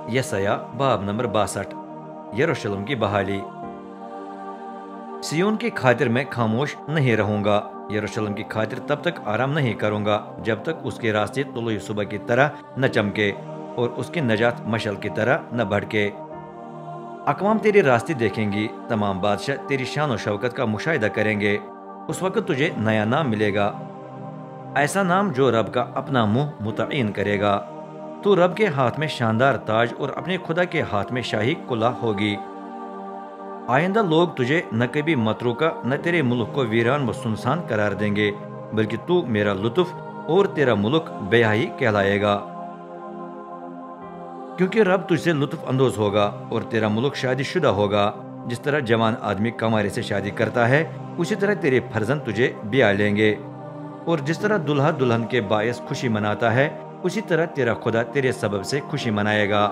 यसाया बाब नंबर 62। यरूशलेम की बहाली। सियोन की खातिर मैं खामोश नहीं रहूंगा, यरूशलेम की खातिर तब तक आराम नहीं करूंगा जब तक उसके रास्ते तुलुई सुबह की तरह न चमके और उसकी नजात मशल की तरह न भड़के। अक़वाम तेरे रास्ते देखेंगी, तमाम बादशाह तेरी शान और शौकत का मुशाहिदा करेंगे। उस वक्त तुझे नया नाम मिलेगा, ऐसा नाम जो रब का अपना मुंह मुतईन करेगा। तो रब के हाथ में शानदार ताज और अपने खुदा के हाथ में शाही कुला होगी। आइंदा लोग तुझे न कभी मतरूका न तेरे मुल्क को वीरान व सुनसान करार देंगे, बल्कि तू मेरा लुत्फ और तेरा मुल्क बेहाई कहलाएगा। क्योंकि रब तुझसे लुत्फ अंदोज होगा और तेरा मुल्क शादीशुदा होगा। जिस तरह जवान आदमी कमारे से शादी करता है, उसी तरह तेरे फर्जंद तुझे ब्याह लेंगे। और जिस तरह दुल्हा दुल्हन के बायस खुशी मनाता है, उसी तरह तेरा खुदा तेरे सबब से खुशी मनाएगा।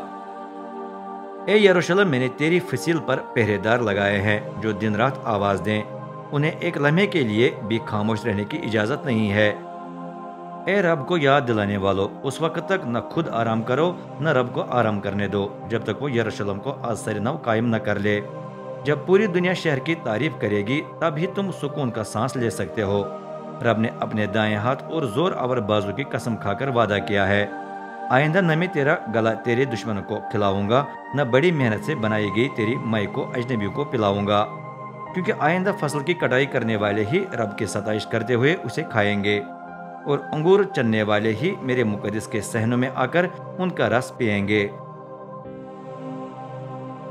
ए यरूशलेम, मैंने तेरी फसील पर पहरेदार लगाए हैं जो दिन रात आवाज दें। उन्हें एक लम्हे के लिए भी खामोश रहने की इजाजत नहीं है। ए रब को याद दिलाने वालों, उस वक्त तक न खुद आराम करो न रब को आराम करने दो, जब तक वो यरूशलेम को आसर नव कायम न कर ले। जब पूरी दुनिया शहर की तारीफ करेगी, तब ही तुम सुकून का सांस ले सकते हो। रब ने अपने दाएं हाथ और जोर आवर बाजू की कसम खाकर वादा किया है, आइंदा न मैं तेरा गला तेरे दुश्मनों को खिलाऊंगा, न बड़ी मेहनत से बनाई गई तेरी माई को अजनबियों को पिलाऊंगा। क्योंकि आइंदा फसल की कटाई करने वाले ही रब की सताइश करते हुए उसे खाएंगे, और अंगूर चनने वाले ही मेरे मुकद्दस के सहनों में आकर उनका रस पिएंगे।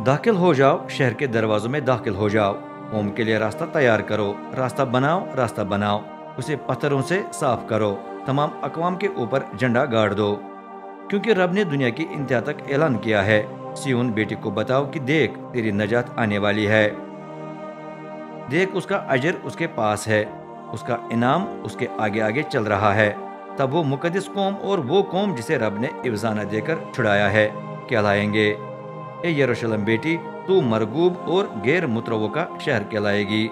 दाखिल हो जाओ, शहर के दरवाजों में दाखिल हो जाओ। कौम के लिए रास्ता तैयार करो, रास्ता बनाओ, रास्ता बनाओ, उसे पत्थरों से साफ करो, तमाम अक़वाम के ऊपर झंडा गाड़ दो। क्योंकि रब ने दुनिया की इंतहा तक ऐलान किया है, सिय्योन बेटी को बताओ कि देख तेरी नजात आने वाली है। देख उसका अजर उसके पास है, उसका इनाम उसके आगे आगे चल रहा है। तब वो मुकद्दस कौम और वो कौम जिसे रब ने इवजाना देकर छुड़ाया है कहलाएंगे। ए यरूशलेम बेटी, तू मरगूब और गैर मुतरव्वो का शहर कहलाएगी।